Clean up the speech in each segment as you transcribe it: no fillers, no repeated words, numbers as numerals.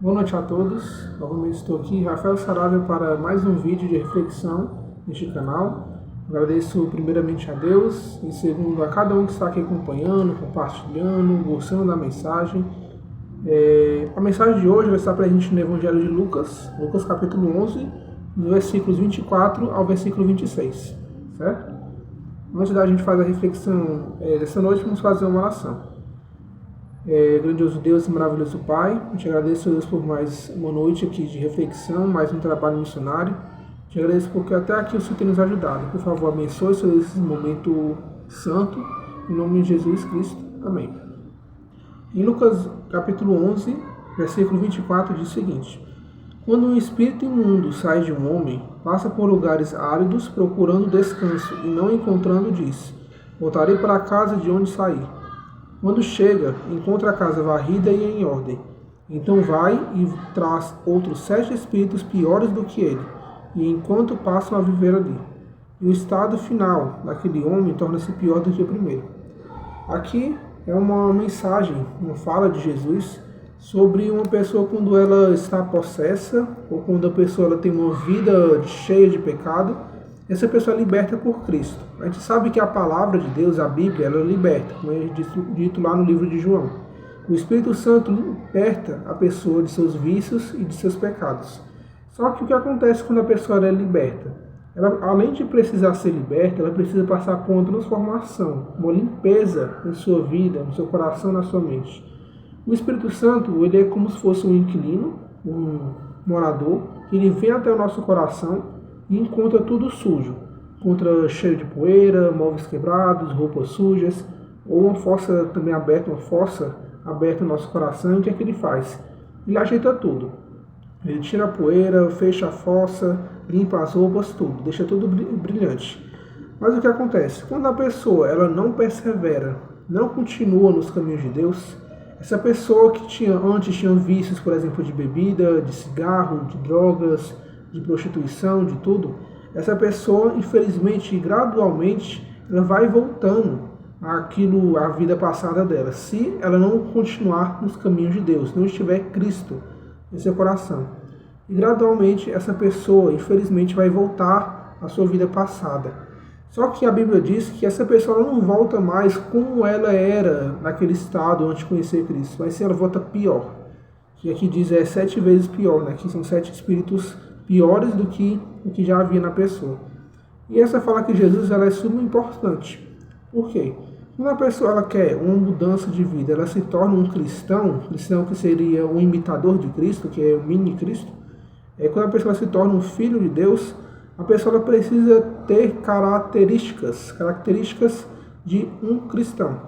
Boa noite a todos. Novamente estou aqui, Rafael Saravia, para mais um vídeo de reflexão neste canal. Agradeço primeiramente a Deus e segundo a cada um que está aqui acompanhando, compartilhando, gostando da mensagem. A mensagem de hoje vai estar presente no Evangelho de Lucas, Lucas capítulo 11, dos versículos 24 ao versículo 26, certo? Antes da gente fazer a reflexão dessa noite, vamos fazer uma oração. Grandioso Deus e maravilhoso Pai, eu te agradeço, Deus, por mais uma noite aqui de reflexão, mais um trabalho missionário. Te agradeço porque até aqui o Senhor tem nos ajudado. Por favor, abençoe, Senhor, esse momento santo, em nome de Jesus Cristo. Amém. Em Lucas capítulo 11, versículo 24, diz o seguinte: Quando um espírito imundo sai de um homem, passa por lugares áridos procurando descanso e não encontrando, diz: Voltarei para a casa de onde saí. Quando chega, encontra a casa varrida e em ordem. Então vai e traz outros 7 espíritos piores do que ele, e enquanto passam a viver ali. E o estado final daquele homem torna-se pior do que o primeiro. Aqui é uma mensagem, uma fala de Jesus sobre uma pessoa quando ela está possessa, ou quando a pessoa ela tem uma vida cheia de pecado. Essa pessoa é liberta por Cristo. A gente sabe que a palavra de Deus, a Bíblia, ela liberta, como é dito lá no livro de João. O Espírito Santo liberta a pessoa de seus vícios e de seus pecados. Só que o que acontece quando a pessoa é liberta? Ela, além de precisar ser liberta, ela precisa passar por uma transformação, uma limpeza em sua vida, no seu coração, na sua mente. O Espírito Santo, ele é como se fosse um inquilino, um morador, que ele vem até o nosso coração e encontra tudo sujo. Encontra cheio de poeira, móveis quebrados, roupas sujas, ou uma fossa também aberta, no nosso coração. E o que é que ele faz? Ele ajeita tudo. Ele tira a poeira, fecha a fossa, limpa as roupas, tudo, deixa tudo brilhante. Mas o que acontece? Quando a pessoa ela não persevera, não continua nos caminhos de Deus, essa pessoa que antes tinha vícios, por exemplo, de bebida, de cigarro, de drogas, de prostituição, de tudo, essa pessoa, infelizmente, gradualmente, ela vai voltando à vida passada dela, se ela não continuar nos caminhos de Deus, não estiver Cristo em seu coração. E gradualmente, essa pessoa, infelizmente, vai voltar à sua vida passada. Só que a Bíblia diz que essa pessoa não volta mais como ela era naquele estado antes de conhecer Cristo, mas sim ela volta pior. E aqui diz 7 vezes pior, né? Que são 7 espíritos piores do que o que já havia na pessoa. E essa fala que Jesus ela é super importante. Por quê? Quando a pessoa ela quer uma mudança de vida, ela se torna um cristão que seria um imitador de Cristo, que é o mini Cristo. Quando a pessoa se torna um filho de Deus, a pessoa ela precisa ter características de um cristão,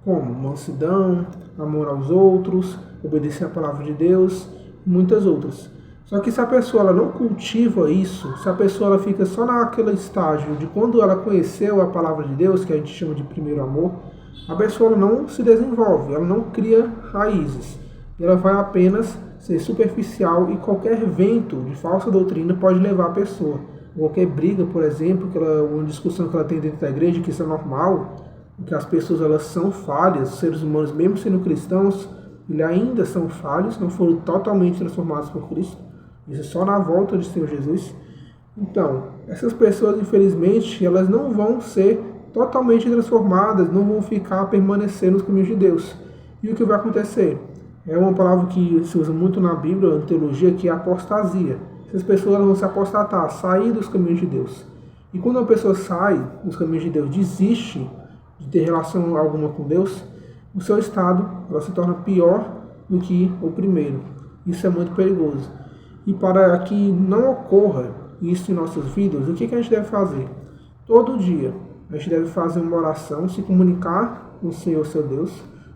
como mansidão, amor aos outros, obedecer à palavra de Deus e muitas outras. Só que se a pessoa ela não cultiva isso, se a pessoa ela fica só naquele estágio de quando ela conheceu a palavra de Deus, que a gente chama de primeiro amor, a pessoa ela não se desenvolve, ela não cria raízes. Ela vai apenas ser superficial e qualquer vento de falsa doutrina pode levar a pessoa. Qualquer briga, por exemplo, uma discussão que ela tem dentro da igreja, que isso é normal, que as pessoas elas são falhas, os seres humanos, mesmo sendo cristãos, eles ainda são falhos, não foram totalmente transformados por Cristo. Isso é só na volta de Senhor Jesus. Então, essas pessoas, infelizmente, elas não vão ser totalmente transformadas, não vão permanecer nos caminhos de Deus. E o que vai acontecer? É uma palavra que se usa muito na Bíblia, na teologia, que é apostasia. Essas pessoas elas vão se apostatar, sair dos caminhos de Deus. E quando uma pessoa sai dos caminhos de Deus, desiste de ter relação alguma com Deus, o seu estado ela se torna pior do que o primeiro. Isso é muito perigoso. E para que não ocorra isso em nossas vidas, o que a gente deve fazer? Todo dia a gente deve fazer uma oração, se comunicar com o Senhor, seu Deus,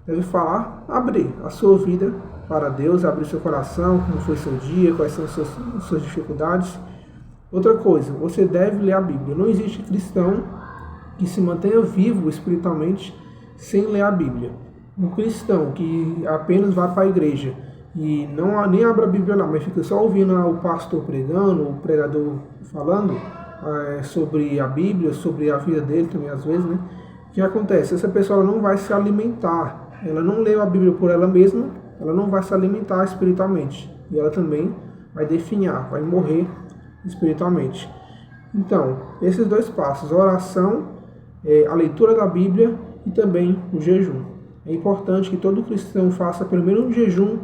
deve falar, abrir a sua vida para Deus, abrir seu coração, como foi seu dia, quais são as suas dificuldades. Outra coisa, você deve ler a Bíblia. Não existe cristão que se mantenha vivo espiritualmente sem ler a Bíblia. Um cristão que apenas vai para a igreja e nem abre a Bíblia lá, mas fica só ouvindo o pastor pregando, o pregador falando sobre a Bíblia, sobre a vida dele também às vezes, né? O que acontece? Essa pessoa ela não vai se alimentar, ela não leu a Bíblia por ela mesma ela não vai se alimentar espiritualmente. E ela também vai definhar, vai morrer espiritualmente. Então, esses dois passos, a oração, a leitura da Bíblia e também o jejum. É importante que todo cristão faça pelo menos um jejum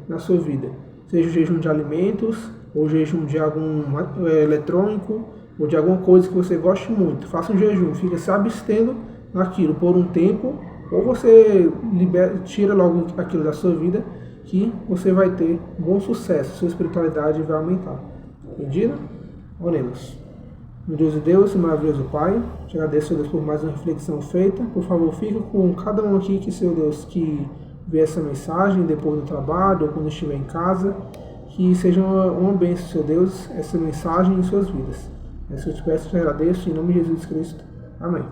na sua vida. Seja o jejum de alimentos, ou jejum de algum eletrônico, ou de alguma coisa que você goste muito. Faça um jejum, fica se abstendo daquilo por um tempo, ou você tira logo aquilo da sua vida, que você vai ter bom sucesso, sua espiritualidade vai aumentar. Entendido? Oremos. Meu Deus e Deus, maravilhoso Pai, te agradeço, Deus, por mais uma reflexão feita. Por favor, fica com cada um aqui, que, Seu Deus, que vê essa mensagem depois do trabalho ou quando estiver em casa, que seja uma bênção, Seu Deus, essa mensagem em suas vidas. É isso que eu te peço, te agradeço, em nome de Jesus Cristo. Amém.